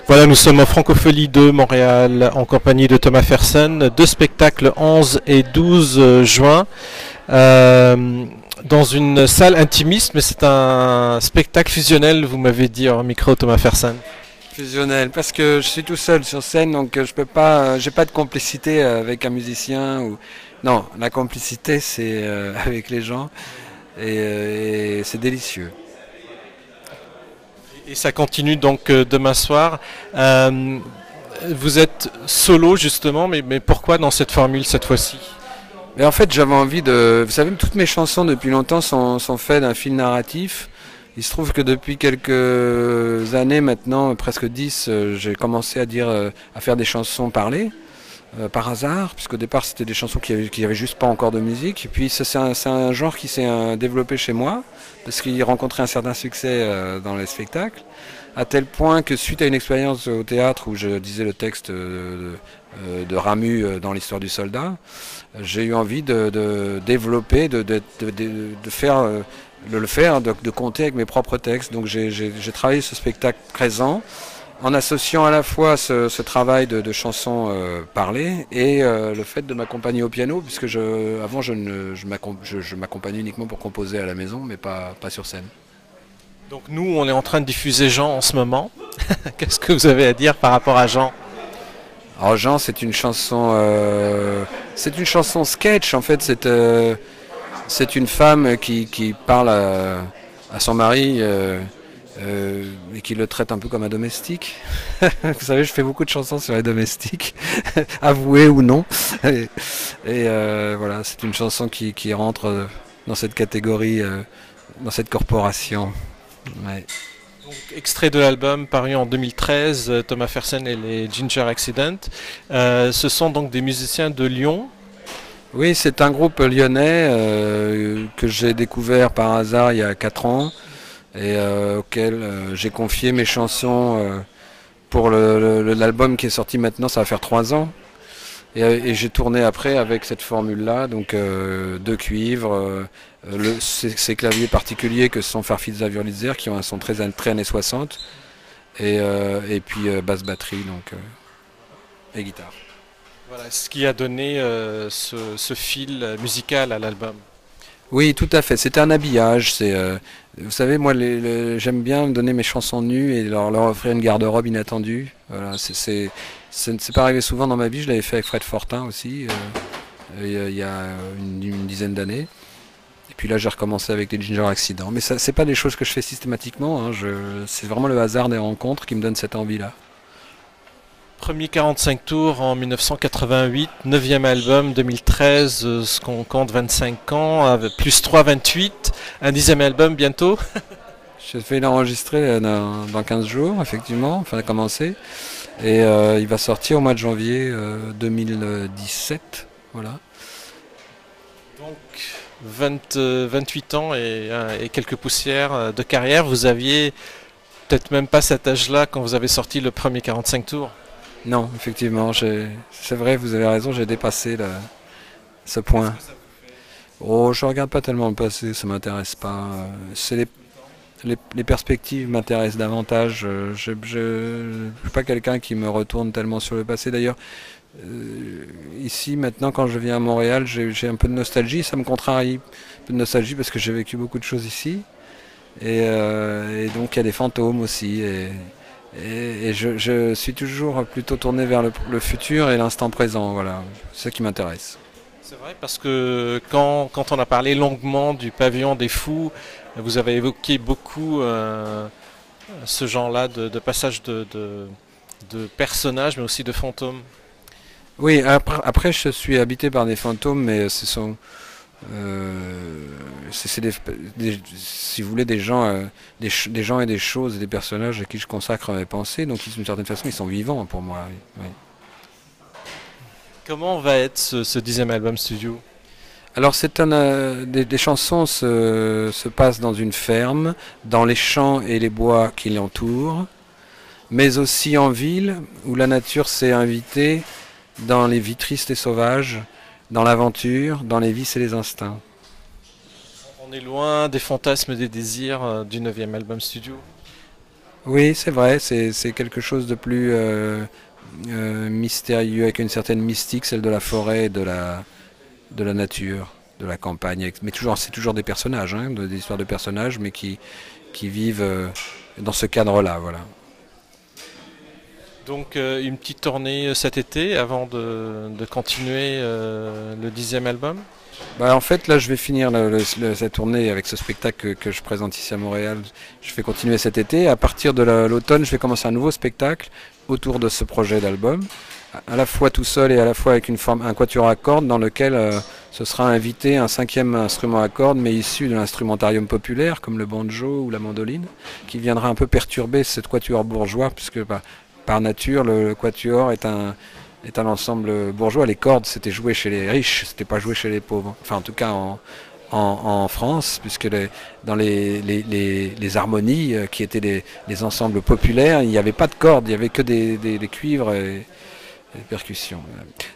Voilà, nous sommes en Francophonie de Montréal en compagnie de Thomas Fersen, deux spectacles 11 et 12 juin dans une salle intimiste, mais c'est un spectacle fusionnel, vous m'avez dit en micro, Thomas Fersen. Fusionnel, parce que je suis tout seul sur scène, donc je peux pas, j'ai pas de complicité avec un musicien ou non, la complicité c'est avec les gens et c'est délicieux. Et ça continue donc demain soir. Vous êtes solo justement, mais pourquoi dans cette formule cette fois-ci? Mais en fait, j'avais envie de, vous savez, toutes mes chansons depuis longtemps sont faites d'un fil narratif. Il se trouve que depuis quelques années maintenant, presque 10, j'ai commencé à faire des chansons parlées. Par hasard, puisqu'au départ c'était des chansons qui avaient juste pas encore de musique. Et puis c'est un genre qui s'est développé chez moi, parce qu'il rencontrait un certain succès dans les spectacles, à tel point que suite à une expérience au théâtre où je disais le texte de Ramu dans l'histoire du soldat, j'ai eu envie de développer, de faire le faire, de compter avec mes propres textes. Donc j'ai travaillé ce spectacle présent en associant à la fois ce travail de chansons parlées et le fait de m'accompagner au piano, puisque avant je m'accompagnais uniquement pour composer à la maison, mais pas sur scène. Donc nous, on est en train de diffuser Jean en ce moment. Qu'est-ce que vous avez à dire par rapport à Jean? Alors Jean, c'est une chanson sketch en fait. C'est une femme qui parle à son mari. Et qui le traite un peu comme un domestique. Vous savez, je fais beaucoup de chansons sur les domestiques, avoués ou non. Voilà, c'est une chanson qui rentre dans cette catégorie, dans cette corporation. Ouais. Donc, extrait de l'album paru en 2013, Thomas Fersen et les Ginger Accident. Ce sont donc des musiciens de Lyon. Oui, c'est un groupe lyonnais que j'ai découvert par hasard il y a 4 ans. Et auquel j'ai confié mes chansons pour l'album qui est sorti maintenant, ça va faire 3 ans. Et j'ai tourné après avec cette formule-là, donc de cuivre, ces claviers particuliers que sont Farfisa Wurlitzer, qui ont un son très années 60, et puis basse batterie donc, et guitare. Voilà, ce qui a donné ce fil musical à l'album. Oui, tout à fait. C'était un habillage. Vous savez, moi, j'aime bien me donner mes chansons nues et leur offrir une garde-robe inattendue. Voilà, c'est pas arrivé souvent dans ma vie. Je l'avais fait avec Fred Fortin aussi, il y a une dizaine d'années. Et puis là, j'ai recommencé avec les Ginger Accident. Mais ça, c'est pas des choses que je fais systématiquement, hein. C'est vraiment le hasard des rencontres qui me donne cette envie-là. Premier 45 tours en 1988, 9e album 2013, ce qu'on compte 25 ans, avec plus 3, 28, un 10e album bientôt. Je vais l'enregistrer dans 15 jours, effectivement, enfin commencer. Et il va sortir au mois de janvier 2017. Voilà. Donc 28 ans et quelques poussières de carrière. Vous aviez peut-être même pas cet âge-là quand vous avez sorti le premier 45 tours. Non, effectivement, c'est vrai, vous avez raison, j'ai dépassé ce point. Oh, je regarde pas tellement le passé, ça m'intéresse pas. C'est les perspectives m'intéressent davantage. Je suis pas quelqu'un qui me retourne tellement sur le passé. D'ailleurs, ici, maintenant, quand je viens à Montréal, j'ai un peu de nostalgie, ça me contrarie. Un peu de nostalgie parce que j'ai vécu beaucoup de choses ici. Et donc, il y a des fantômes aussi. Et je suis toujours plutôt tourné vers le futur et l'instant présent, voilà, c'est ça qui m'intéresse. C'est vrai parce que quand on a parlé longuement du pavillon des fous, vous avez évoqué beaucoup ce genre-là de passage de personnages mais aussi de fantômes. Oui, après je suis habité par des fantômes, mais ce sont c'est si vous voulez des gens, des gens et des choses et des personnages à qui je consacre mes pensées, donc d'une certaine façon ils sont vivants pour moi. Oui. Oui. Comment va être ce 10e album studio? Alors des chansons se passent dans une ferme, dans les champs et les bois qui l'entourent, mais aussi en ville où la nature s'est invitée dans les vies tristes et sauvages, dans l'aventure, dans les vices et les instincts. On est loin des fantasmes et des désirs du 9e album studio. Oui, c'est vrai, c'est quelque chose de plus mystérieux, avec une certaine mystique, celle de la forêt et de la nature, de la campagne. Mais toujours, c'est toujours des personnages, hein, des histoires de personnages, mais qui vivent dans ce cadre-là, voilà. Donc une petite tournée cet été avant de continuer le 10e album. Bah, en fait, là, je vais finir cette tournée avec ce spectacle que je présente ici à Montréal. Je vais continuer cet été. À partir de l'automne, je vais commencer un nouveau spectacle autour de ce projet d'album, à la fois tout seul et à la fois avec un quatuor à cordes dans lequel ce sera invité un cinquième instrument à cordes, mais issu de l'instrumentarium populaire, comme le banjo ou la mandoline, qui viendra un peu perturber cette quatuor bourgeois, puisque bah, par nature, le quatuor est un ensemble bourgeois. Les cordes, c'était joué chez les riches, c'était pas joué chez les pauvres. Enfin, en tout cas, en France, puisque dans les harmonies, qui étaient les ensembles populaires, il n'y avait pas de cordes, il n'y avait que des cuivres et des percussions.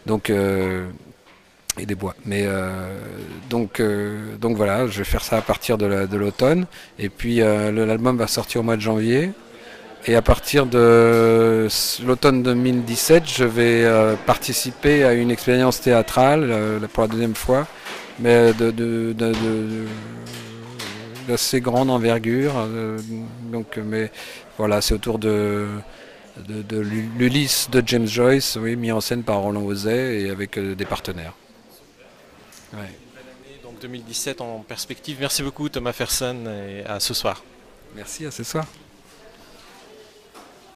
Donc, et des bois. Mais donc voilà, je vais faire ça à partir de l'automne. Et puis l'album va sortir au mois de janvier. Et à partir de l'automne 2017, je vais participer à une expérience théâtrale pour la deuxième fois, mais d'assez grande envergure. Donc, mais voilà, c'est autour de l'Ulysse de James Joyce, oui, mis en scène par Roland Ozay et avec des partenaires. Ouais. Donc 2017 en perspective. Merci beaucoup Thomas Fersen et à ce soir. Merci, à ce soir.